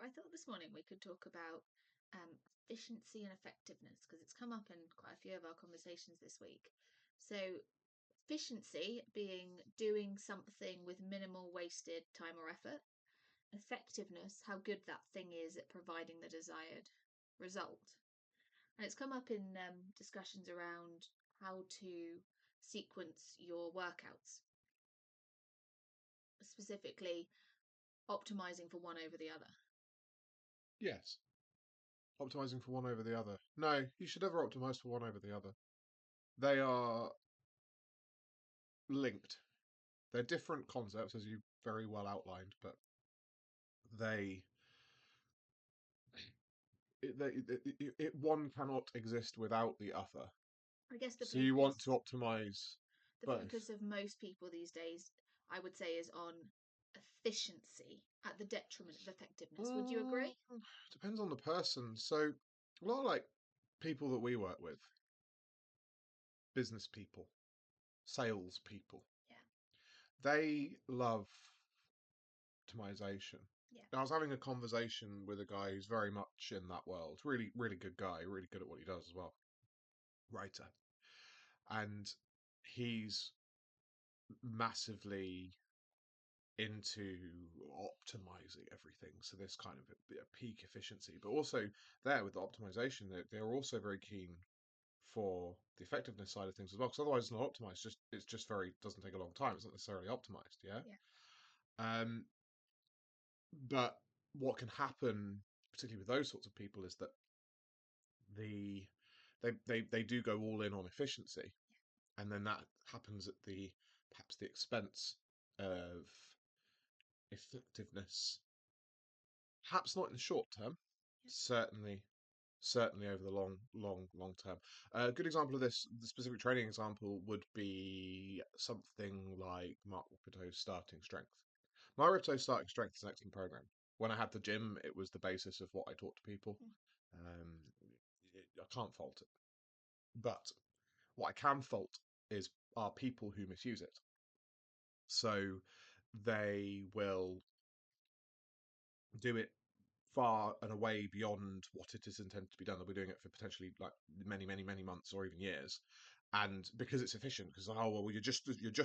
I thought this morning we could talk about efficiency and effectiveness because it's come up in quite a few of our conversations this week. So, efficiency being doing something with minimal wasted time or effort, effectiveness, how good that thing is at providing the desired result. And it's come up in discussions around how to sequence your workouts, specifically optimizing for one over the other. Yes. Optimizing for one over the other. No, you should never optimize for one over the other. They are linked. They're different concepts, as you very well outlined, but they, one cannot exist without the other. I guess So you want to optimize the both. focus of most people these days, I would say, is on efficiency at the detriment of effectiveness. Would you Mm, agree? depends on the person. So a lot of like people that we work with, business people, sales people, Yeah, they love optimization. yeah, I was having a conversation with a guy who's very much in that world. Really, really good guy, really good at what he does as well. Writer. And he's massively into optimizing everything. So this kind of a peak efficiency, but also there with the optimization, they're also very keen for the effectiveness side of things as well. Because otherwise, it's not optimized. Just it's just very doesn't take a long time. It's not necessarily optimized. Yeah. yeah, Um, but what can happen, particularly with those sorts of people, is that the they do go all in on efficiency, and then that happens at the perhaps the expense of effectiveness. Perhaps not in the short term, yeah. certainly over the long term. A good example of this, the specific training example, would be something like Mark Ripeto's starting strength. Mark Ripeto's starting strength is an excellent program. When I had the gym, it was the basis of what I taught to people. Mm. Um, I can't fault it. But what I can fault is are people who misuse it. So they will do it far and away beyond what it is intended to be done. They'll be doing it for potentially like many months or even years. And because it's efficient, because oh well, you're just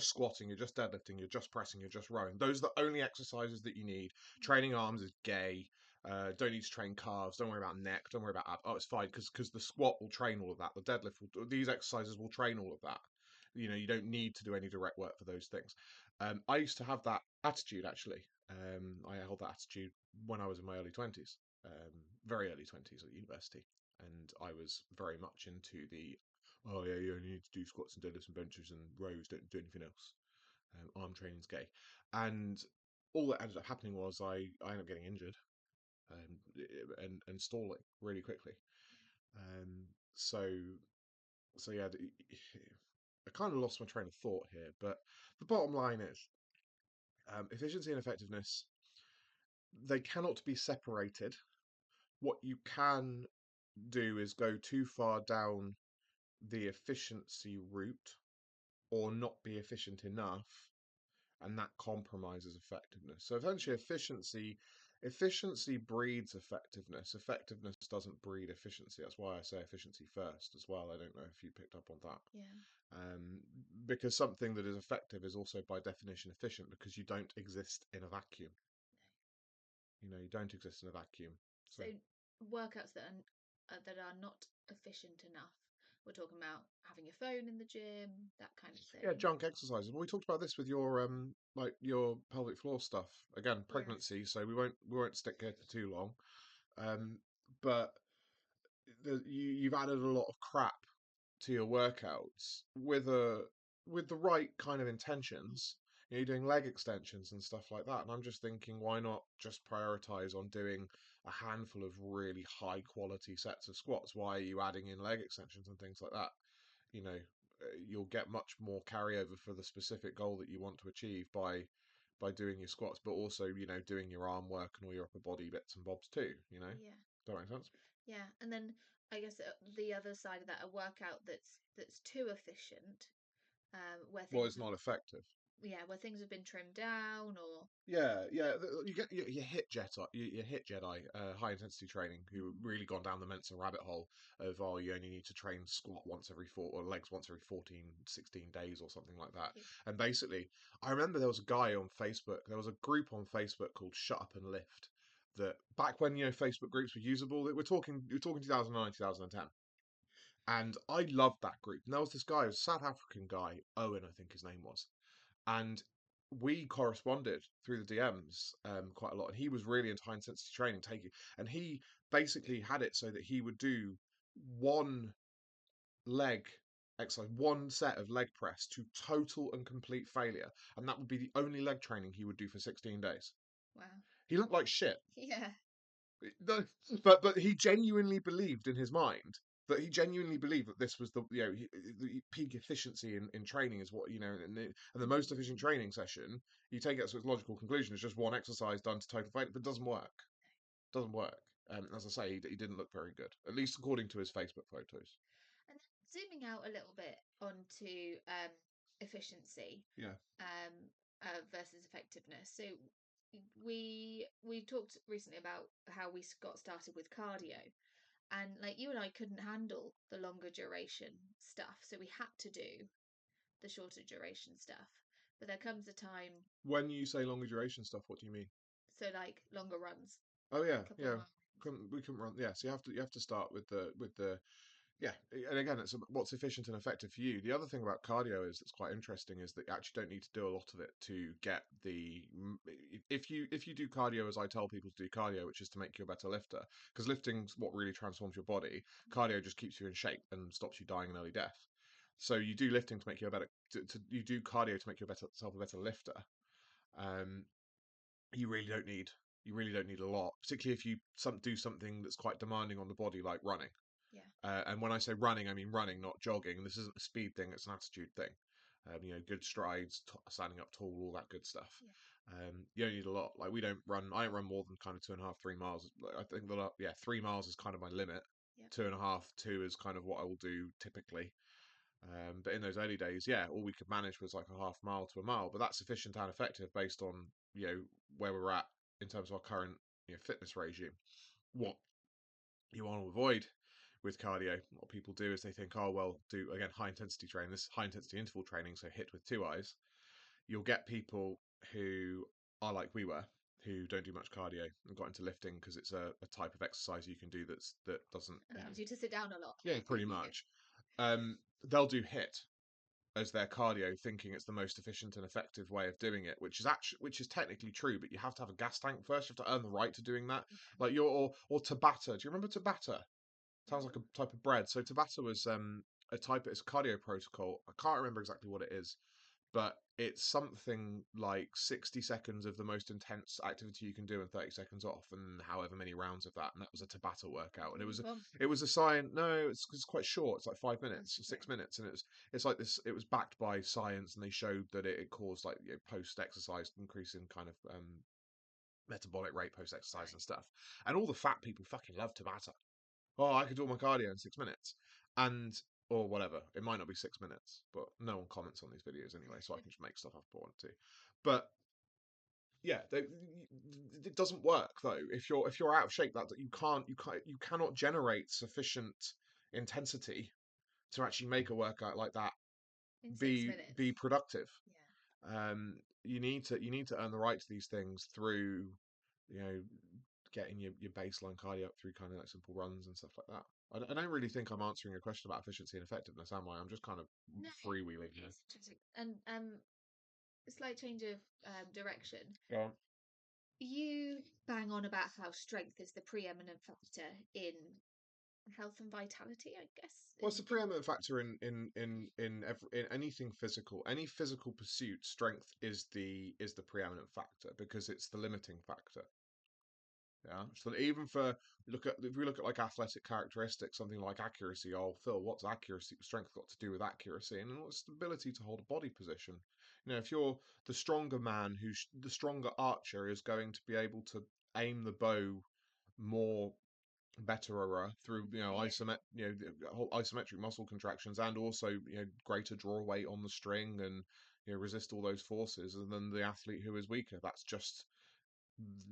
squatting, you're just deadlifting, you're just pressing, you're just rowing. Those are the only exercises that you need. Training arms is gay. Don't need to train calves. Don't worry about neck. Don't worry about abs. Oh, it's fine because the squat will train all of that. The deadlift will. These exercises will train all of that. You don't need to do any direct work for those things. I used to have that attitude actually. I held that attitude when I was in my early 20s, very early 20s at university, and I was very much into the oh yeah, you only need to do squats and deadlifts and benches and rows, don't do anything else. Arm training's gay, and all that ended up happening was I ended up getting injured and stalling really quickly. Um, so so yeah, I kind of lost my train of thought here, but the bottom line is efficiency and effectiveness, they cannot be separated. What you can do is go too far down the efficiency route or not be efficient enough, and that compromises effectiveness. So eventually efficiency breeds effectiveness. Effectiveness doesn't breed efficiency. That's why I say efficiency first as well. I don't know if you picked up on that. Yeah. Um, because something that is effective is also by definition efficient because you don't exist in a vacuum. You don't exist in a vacuum. So So workouts that are not efficient enough. We're talking about having your phone in the gym, that kind of yeah, thing. junk exercises. Well, we talked about this with your like your pelvic floor stuff. Again, Yes. pregnancy, so we won't stick here for too long. Um, but you've added a lot of crap to your workouts with the right kind of intentions. You're doing leg extensions and stuff like that, and I'm just thinking, why not just prioritize on doing a handful of really high quality sets of squats? Why are you adding in leg extensions and things like that? You'll get much more carryover for the specific goal that you want to achieve by doing your squats, but also doing your arm work and all your upper body bits and bobs too. Yeah. Does that make sense? Yeah. And then I guess the other side of that, a workout that's too efficient, where Well, things it's not effective. yeah, where things have been trimmed down or Yeah, yeah. You get you hit Jedi, you hit Jedi, high intensity training who have really gone down the Mensa rabbit hole of oh you only need to train squat once every four or legs once every 14, 16 days or something like that. yeah, And basically, I remember there was a guy on Facebook. There was a group on Facebook called Shut Up and Lift. That back when Facebook groups were usable, we're talking 2009, 2010. And I loved that group. And there was this guy, a South African guy, Owen, I think his name was, and we corresponded through the DMs quite a lot. And he was really into high intensity training, and he basically had it so that he would do one leg exercise, one set of leg press to total and complete failure, and that would be the only leg training he would do for 16 days. wow. He looked like shit. Yeah. No, but he genuinely believed in his mind that he genuinely believed that this was the peak efficiency in training is what and the most efficient training session you take it to its logical conclusion is just one exercise done to total failure, but it doesn't work. Doesn't work. As I say, he didn't look very good, at least according to his Facebook photos. And zooming out a little bit onto efficiency Yeah. um, versus effectiveness. So we talked recently about how we got started with cardio, and like you and I couldn't handle the longer duration stuff, so we had to do the shorter duration stuff. But there comes a time, When you say longer duration stuff, what do you mean? so like longer runs, Oh yeah, couple of yeah. mile runs. We couldn't run. Yeah, so you have to start with the yeah, and again, it's what's efficient and effective for you. The other thing about cardio is that's quite interesting is that you actually don't need to do a lot of it to get if you do cardio as I tell people to do cardio, which is to make you a better lifter, because lifting's what really transforms your body. Cardio just keeps you in shape and stops you dying an early death. So you do lifting to make you a better. You do cardio to make yourself a better lifter. Um, you really don't need you really don't need a lot, particularly if you do something that's quite demanding on the body, like running. Yeah, And when I say running, I mean running, not jogging. This isn't a speed thing; it's an attitude thing. Good strides, standing up tall, all that good stuff. yeah, You don't need a lot. Like we don't run. I don't run more than kind of 2.5, 3 miles. I think that yeah, 3 miles is kind of my limit. yeah. 2.5, 2 is kind of what I will do typically. But in those early days, yeah, all we could manage was like a half mile to a mile. But that's efficient and effective based on where we're at in terms of our current fitness regime. What you want to avoid with cardio, what people do is they think, oh well, do again high intensity training, this high intensity interval training, so hit with two eyes. You'll get people who are like we were, who don't do much cardio and got into lifting because it's a type of exercise you can do that doesn't Allows you to sit down a lot. yeah, pretty Yeah, much. They'll do hit as their cardio, thinking it's the most efficient and effective way of doing it, which is technically true, but you have to have a gas tank first. You have to earn the right to doing that. yeah. Like or Tabata. Do you remember Tabata? Sounds like No. a type of bread. So Tabata was it's a cardio protocol. I can't remember exactly what it is, but it's something like 60 seconds of the most intense activity you can do and 30 seconds off, and however many rounds of that. And that was a Tabata workout. And it was Well, it was a science. No, it's quite short. It's like 5 minutes or okay. 6 minutes, and it's like this. It was backed by science, and they showed that it caused like post exercise increase in kind of metabolic rate post exercise Right. and stuff. And all the fat people fucking love Tabata. Oh, I could do all my cardio in 6 minutes. And or whatever. It might not be 6 minutes, but no one comments on these videos anyway, so I can just make stuff up if I want to. But yeah, it doesn't work though. If you're out of shape, that you cannot generate sufficient intensity to actually make a workout like that In six be minutes. productive. Yeah. You need to earn the right to these things through you know getting your baseline cardio up through kind of like simple runs and stuff like that. I don't really think I'm answering a question about efficiency and effectiveness, am I? I'm just kind of No, freewheeling here. it's interesting. And a slight change of direction. Yeah. You bang on about how strength is the preeminent factor in health and vitality, I guess. Well, it's the preeminent factor in anything physical, any physical pursuit. Strength is the preeminent factor because it's the limiting factor. Yeah. So even for if we look at like athletic characteristics, something like accuracy. Oh, Phil, what's accuracy? Strength got to do with accuracy, and what's the ability to hold a body position? If you're the stronger man, the stronger archer is going to be able to aim the bow more betterer through Yeah. the whole isometric muscle contractions and also greater draw weight on the string and resist all those forces, and then the athlete who is weaker. That's just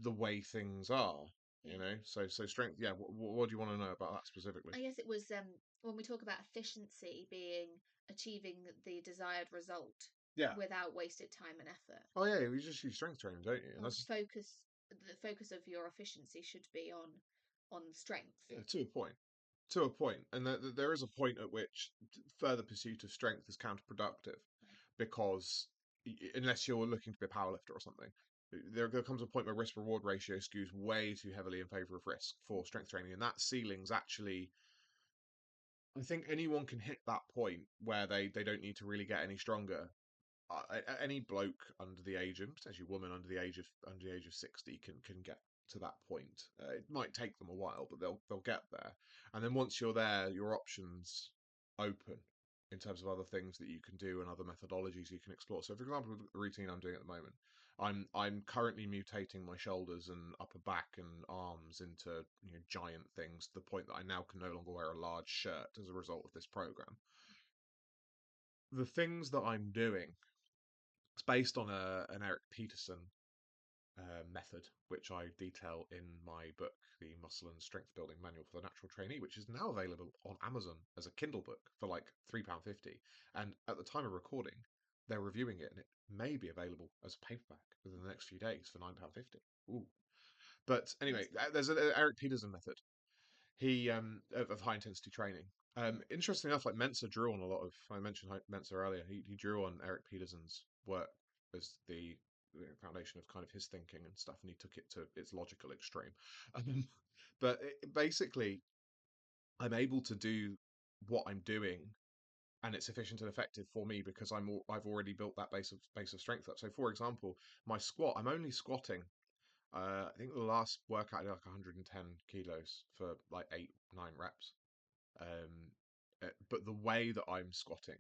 the way things are. Yeah. So strength. Yeah. What do you want to know about that specifically? I guess it was when we talk about efficiency being achieving the desired result Yeah. without wasted time and effort. Oh yeah. You just use strength training, don't you? And Well, that's the focus of your efficiency should be on strength. yeah, to a point. To a point, and there is a point at which further pursuit of strength is counterproductive, Right. because unless you're looking to be a powerlifter or something, there comes a point where risk reward ratio skews way too heavily in favor of risk for strength training, and that ceiling's actually. I think anyone can hit that point where they don't need to really get any stronger. Any bloke under the age of, potentially woman under the age of 60 can get to that point. It might take them a while, but they'll get there. And then once you're there, your options open in terms of other things that you can do and other methodologies you can explore. So, for example, with the routine I'm doing at the moment, I'm currently mutating my shoulders and upper back and arms into giant things, to the point that I now can no longer wear a large shirt as a result of this program. The things that I'm doing, it's based on an Eric Peterson method, which I detail in my book, The Muscle and Strength Building Manual for the Natural Trainee, which is now available on Amazon as a Kindle book for like £3.50. And at the time of recording, they're reviewing it, and it may be available as a paperback within the next few days for £9.50. Ooh. But anyway, Amazing. there's an Eric Peterson method. He of high intensity training. Mm. Interestingly enough, like Mensa drew on a lot of. I mentioned Mensa earlier. He drew on Eric Peterson's work as the foundation of kind of his thinking and stuff, and he took it to its logical extreme. Um, but basically, I'm able to do what I'm doing, and it's efficient and effective for me because I've already built that base of strength up. So, for example, my squat, I'm only squatting. I think the last workout I did like 110 kilos for like 8, 9 reps. But the way that I'm squatting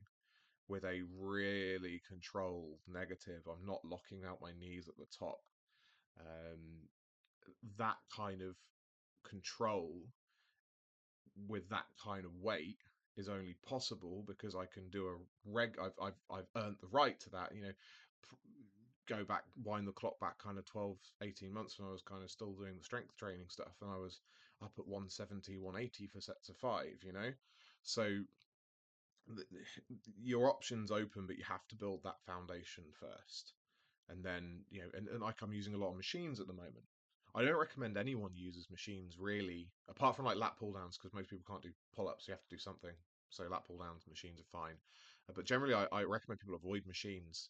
with a really controlled negative, I'm not locking out my knees at the top. Um, that kind of control with that kind of weight is only possible because I can do a I've earned the right to that. Go back, wind the clock back kind of 12, 18 months when I was kind of still doing the strength training stuff, and I was up at 170, 180 for sets of five. So your options open, but you have to build that foundation first. And then, and like I'm using a lot of machines at the moment. I don't recommend anyone uses machines really, apart from like lat pull downs, because most people can't do pull ups. You have to do something. So lat pull downs machines are fine. But generally, I recommend people avoid machines,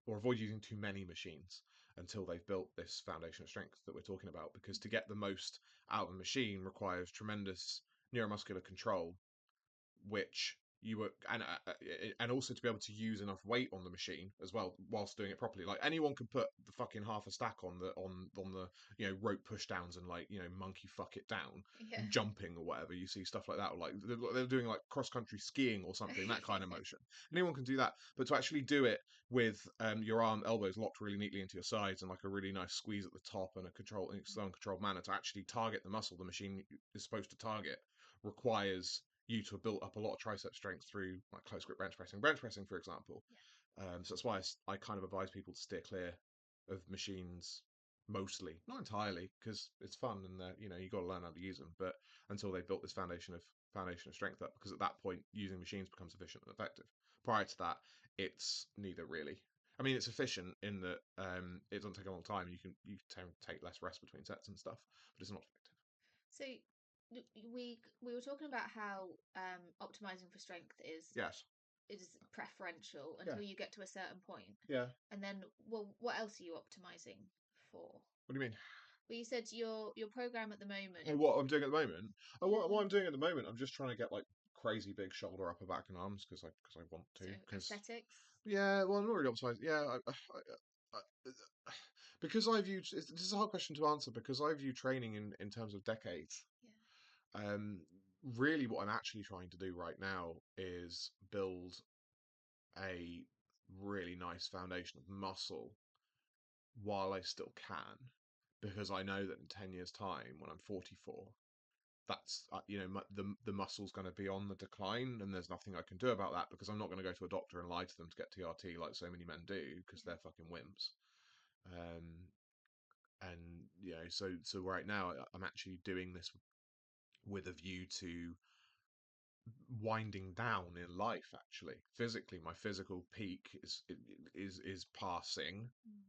or avoid using too many machines until they've built this foundation of strength that we're talking about. Because to get the most out of a machine requires tremendous neuromuscular control, which you were and also to be able to use enough weight on the machine as well whilst doing it properly. Like anyone can put the fucking half a stack on the rope push downs and like monkey fuck it down Yeah. jumping or whatever. You see stuff like that, or like they're doing like cross country skiing or something, that kind of motion. Anyone can do that, but to actually do it with your elbows locked really neatly into your sides and like a really nice squeeze at the top and in a slow and controlled manner to actually target the muscle the machine is supposed to target, requires you to have built up a lot of tricep strength through like close grip bench pressing, for example. Yeah. So that's why I kind of advise people to steer clear of machines mostly, not entirely, because it's fun and you got to learn how to use them. But until they've built this foundation of strength up, because at that point using machines becomes efficient and effective. Prior to that, it's neither really. I mean, it's efficient in that it doesn't take a long time. You can take less rest between sets and stuff, but it's not effective. So we were talking about how optimizing for strength Yes. is preferential Yeah. until you get to a certain point. Yeah. And then, well, what else are you optimizing for? What do you mean? Well, you said your program at the moment. Oh, what I'm doing at the moment? Oh, what Yeah. I'm doing at the moment, I'm just trying to get like crazy big shoulder, upper back, and arms because I want to. So Because aesthetics. yeah, well, I'm not really optimized. Yeah, because I view this is a hard question to answer because I view training in terms of decades. Yeah. Um, Really, what I'm actually trying to do right now is build a really nice foundation of muscle while I still can, because I know that in 10 years' time, when I'm 44, that's the muscle's going to be on the decline, and there's nothing I can do about that because I'm not going to go to a doctor and lie to them to get TRT like so many men do because Yeah. they're fucking wimps. Um, and so right now I'm actually doing this with a view to winding down in life. Actually, physically, my physical peak is passing, Mm.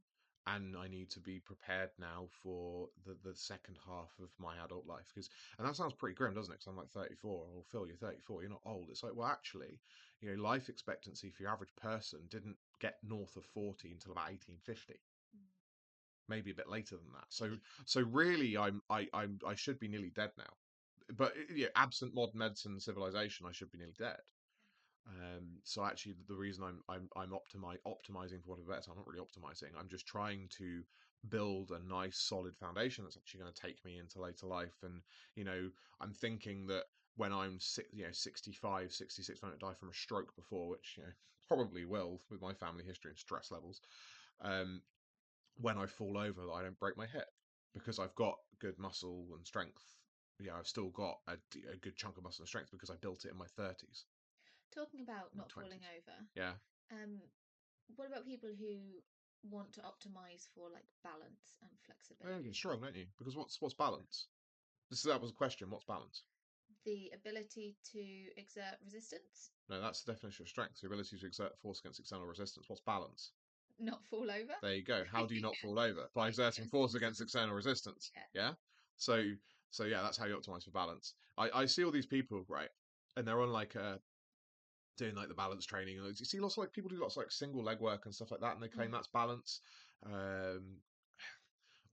and I need to be prepared now for the second half of my adult life. Because, and that sounds pretty grim, doesn't it? Because I'm like 34. Well, Phil, you're 34. You're not old. It's like, well, actually, life expectancy for your average person didn't get north of 40 until about 1850. Mm. Maybe a bit later than that. So, Yeah. so really, I should be nearly dead now. But yeah, absent modern medicine and civilization, I should be nearly dead. So actually, the reason I'm optimizing for want of a better term, I'm not really optimizing. I'm just trying to build a nice solid foundation that's actually going to take me into later life. And you know, I'm thinking that when I'm 65, 66, I don't die from a stroke before, which probably will with my family history and stress levels. Um, when I fall over, I don't break my hip because I've got good muscle and strength. Yeah, I've still got a good chunk of muscle and strength because I built it in my 30s, Talking about my not falling 20s. over, Yeah. um, what about people who want to optimize for like balance and Oh, yeah, you flexibility? get strong, don't you? Because what's balance? That was a question. What's balance? The ability to exert resistance, No, that's the definition of strength. The ability to exert force against external resistance. What's balance? not fall over. There you go. How do you not Yeah, fall over? By makes exerting sense. force against external resistance. Yeah. Yeah. So so yeah, that's how you optimize for balance. I see all these people, right, and they're on like doing like the balance training. And you see lots of like people do lots of like single leg work and stuff like that, and they claim Mm. that's balance. Um,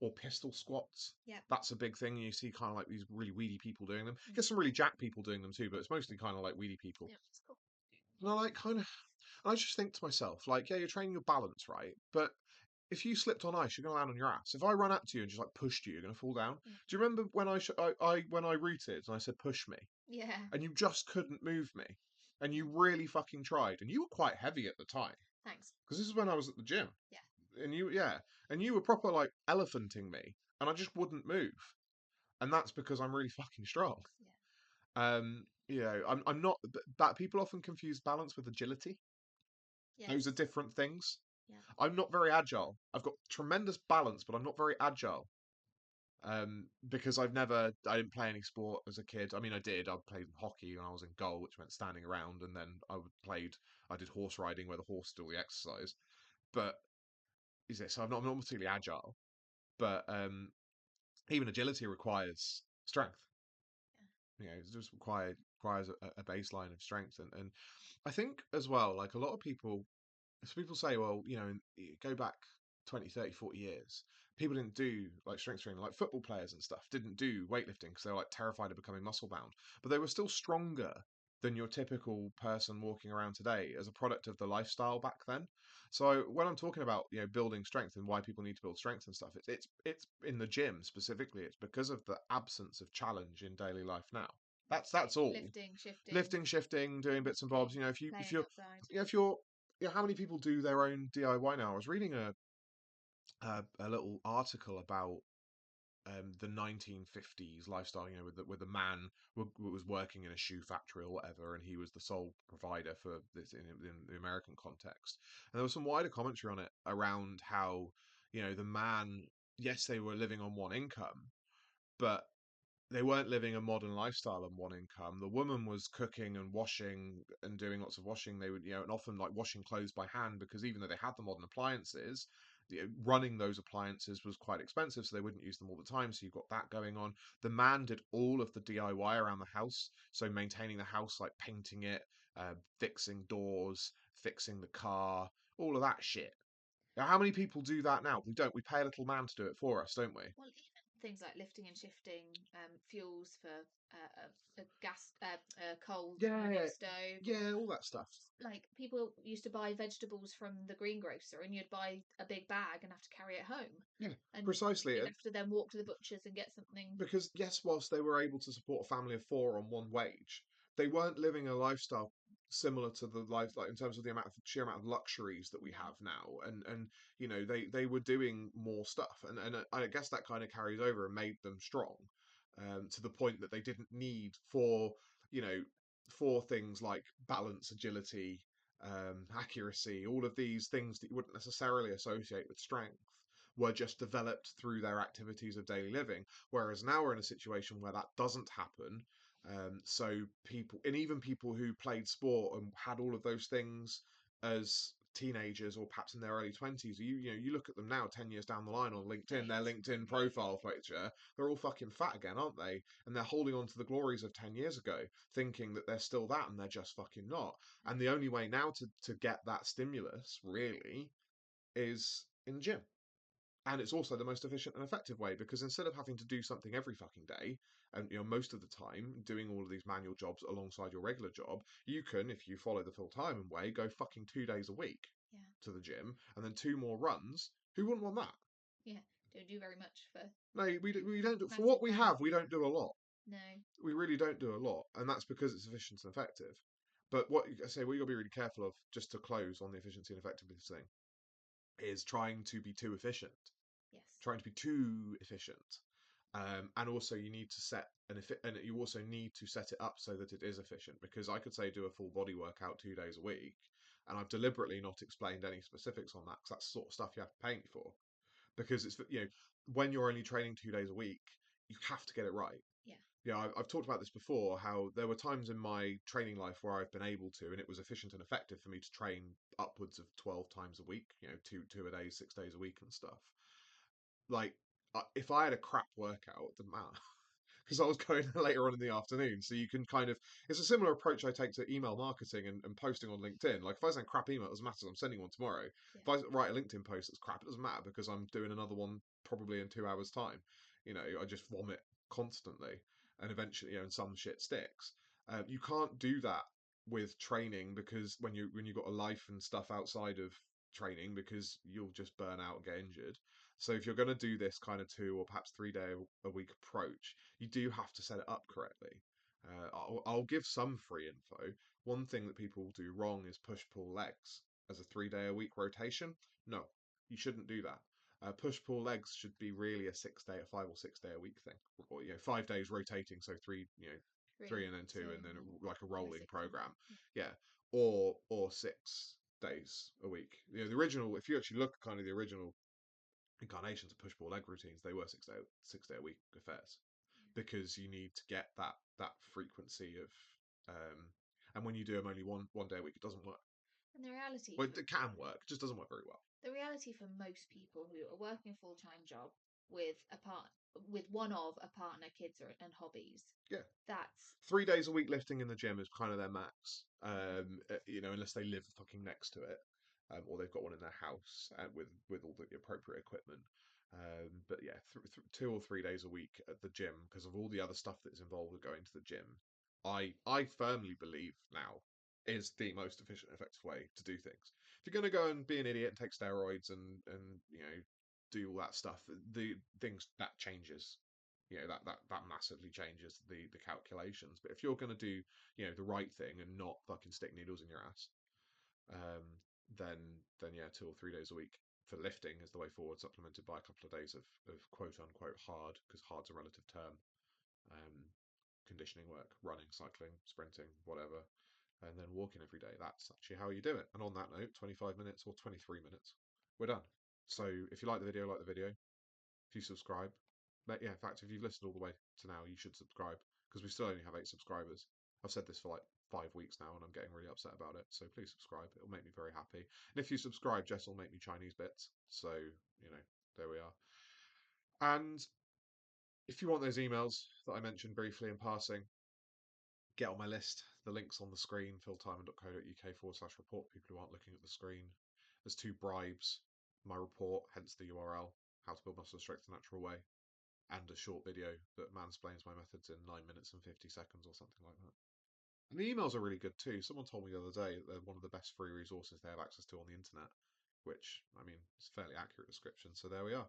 or pistol squats. Yeah. That's a big thing. You see kind of like these really weedy people doing them. Mm. Get some really jack people doing them too, but it's mostly kind of like weedy people. Yeah, it's cool. And I like kind of, I just think to myself, like, yeah, you're training your balance, right? But if you slipped on ice, you're gonna land on your ass. If I run up to you and just like pushed you, you're gonna fall down. Yeah. Do you remember when I when I rooted and I said push me, Yeah. and you just couldn't move me, and Yeah. you really fucking tried, and you were quite heavy at the time Thanks. because this is when I was at the gym, Yeah. and you were proper like elephanting me, and I just wouldn't move, and that's because I'm really fucking strong. Yeah. I'm not. That people often confuse balance with agility. Those are Yes. different things. Yeah. I'm not very agile. I've got tremendous balance, but I'm not very agile. Because I didn't play any sport as a kid. I mean, I did. I played hockey when I was in goal, which meant standing around, and then I did horse riding where the horse did all the exercise. But so I'm not particularly agile. But even agility requires strength. It just requires a baseline of strength, and I think as well, like a lot of people, so people say, well, go back 20, 30, 40 years, people didn't do like strength training, like football players and stuff didn't do weightlifting because they were like terrified of becoming muscle bound, but they were still stronger than your typical person walking around today as a product of the lifestyle back then. So when I'm talking about building strength and why people need to build strength and stuff, it's in the gym specifically. It's because of the absence of challenge in daily life now. That's all. Lifting, shifting, Lifting, shifting, doing bits and bobs. walking, You know, if playing you're outside. if you're how many people do their own DIY now? I was reading a little article about the 1950s lifestyle, with the man who was working in a shoe factory or whatever, and he was the sole provider for this in the American context. And there was some wider commentary on it around how the man, yes, they were living on one income, but they weren't living a modern lifestyle on one income. The woman was cooking and washing and doing lots of washing. They would, and often like washing clothes by hand because even though they had the modern appliances, running those appliances was quite expensive, so they wouldn't use them all the time. So you've got that going on. The man did all of the DIY around the house, so maintaining the house, like painting it, fixing doors, fixing the car, all of that shit. Now, how many people do that now? We don't. We pay a little man to do it for us, don't we? Well, even things like lifting and shifting fuels for a gas, coal on your Yeah, stove, or yeah, all that stuff. like people used to buy vegetables from the greengrocer, and you'd buy a big bag and have to carry it home, Yeah, and precisely. you'd have to then walk to the butcher's and get something. Because yes, whilst they were able to support a family of four on one wage, they weren't living a lifestyle similar to the life, like in terms of the sheer amount of luxuries that we No. have now. And they were doing more stuff, and I guess that kind of carries over and made them strong. to the point that they didn't need for, you know, for things like balance, agility, accuracy, all of these things that you wouldn't necessarily associate with strength were just developed through their activities of daily living. Whereas now we're in a situation where that doesn't happen. So people, and even people who played sport and had all of those things as teenagers or perhaps in their early 20s, you know, you look at them now 10 years down the line on LinkedIn, their Right. LinkedIn profile picture, they're all fucking fat again, aren't they? And they're holding on to the glories of 10 years ago, thinking that they're still that, and they're just fucking not. And the only way now to get that stimulus, really, is in the gym. And it's also the most efficient and effective way, because instead of having to do something every fucking day, and you know, most of the time doing all of these manual jobs alongside your regular job, you can, if you follow the full time way, go fucking 2 days a week Yeah. to the gym and then two more runs. Who wouldn't want that? Yeah. Don't do very much for No, we don't do, for what massive we bang. have, we don't do a lot. No. We really don't do a lot, and that's because it's efficient and effective. But what I say, what you got to be really careful of, just to close on the efficiency and effectiveness thing, is trying to be too efficient, Yes. trying to be too efficient. And also you need to set and you also need to set it up so that it is efficient, because I could say do a full body workout 2 days a week, and I've deliberately not explained any specifics on that, because that's the sort of stuff you have to pay me for, because it's, you know, when you're only training 2 days a week, you have to get it right. Yeah. Yeah, I've talked about this before, how there were times in my training life where I've been able to, and it was efficient and effective for me to train upwards of 12 times a week, you know, two a day, 6 days a week and stuff. Like, if I had a crap workout, it didn't matter, because I was going later on in the afternoon. So you can kind of, it's a similar approach I take to email marketing and posting on LinkedIn. Like, if I send crap email, it doesn't matter, I'm sending one tomorrow. Yeah. If I write a LinkedIn post that's crap, it doesn't matter, because I'm doing another one probably in 2 hours' time. You know, I just vomit constantly, and eventually, you know, and some shit sticks. You can't do that with training, because when you've got a life and stuff outside of training, because you'll just burn out and get injured. So if you're going to do this kind of 2 or perhaps 3 day a week approach, you do have to set it up correctly. I'll give some free info. One thing that people do wrong is push pull legs as a 3 day a week rotation. No, you shouldn't do that. Push pull legs should be really a 6 day, a 5 or 6 day a week thing, or, you know, 5 days rotating, so three, you know, three Three, and then two, two, and then and then like a 5 or rolling 6 and program. then Yeah, or 6 days a week. You know, the original. If you actually look at kind of the original incarnations of push pull leg routines, they were 6 day a week affairs, because you need to get that frequency of, and when you do them only one day a week, it doesn't work. and the reality Well, for it can work, it just doesn't work very well. the reality for most people who are working a full-time job with a part with one of a partner, kids, and hobbies, Yeah, that's 3 days a week lifting in the gym is kind of their max. yeah. You know, unless they live fucking next to it, or they've got one in their house, with all the appropriate equipment. But yeah, 2 or 3 days a week at the gym, because of all the other stuff that's involved with going to the gym. I firmly believe now is the most efficient, effective way to do things. If you're going to go and be an idiot and take steroids and you know, do all that stuff, the things that changes, you know, that massively changes the calculations. But if you're going to do, you know, the right thing and not fucking stick needles in your ass, um, then yeah, 2 or 3 days a week for lifting is the way forward, supplemented by a couple of days of quote unquote hard, because hard's a relative term, um, conditioning work, running, cycling, sprinting, whatever, and then walking every day. That's actually how you do it. And on that note, 25 minutes or 23 minutes, we're done. So if you like the video, if you subscribe, but yeah, in fact, if you've listened all the way to now, you should subscribe, because we still only have 8 subscribers. I've said this for like 5 weeks now, and I'm getting really upset about it. So please subscribe; it'll make me very happy. And if you subscribe, Jess will make me Chinese bits. So you know, there we are. And if you want those emails that I mentioned briefly in passing, get on my list. The link's on the screen, philtyman.co.uk/report. People who aren't looking at the screen. There's 2 bribes. My report, hence the URL, how to build muscle strength the natural way, and a short video that mansplains my methods in 9 minutes and 50 seconds or something like that. And the emails are really good too. Someone told me the other day that they're one of the best free resources they have access to on the internet, which, I mean, it's a fairly accurate description. So there we are.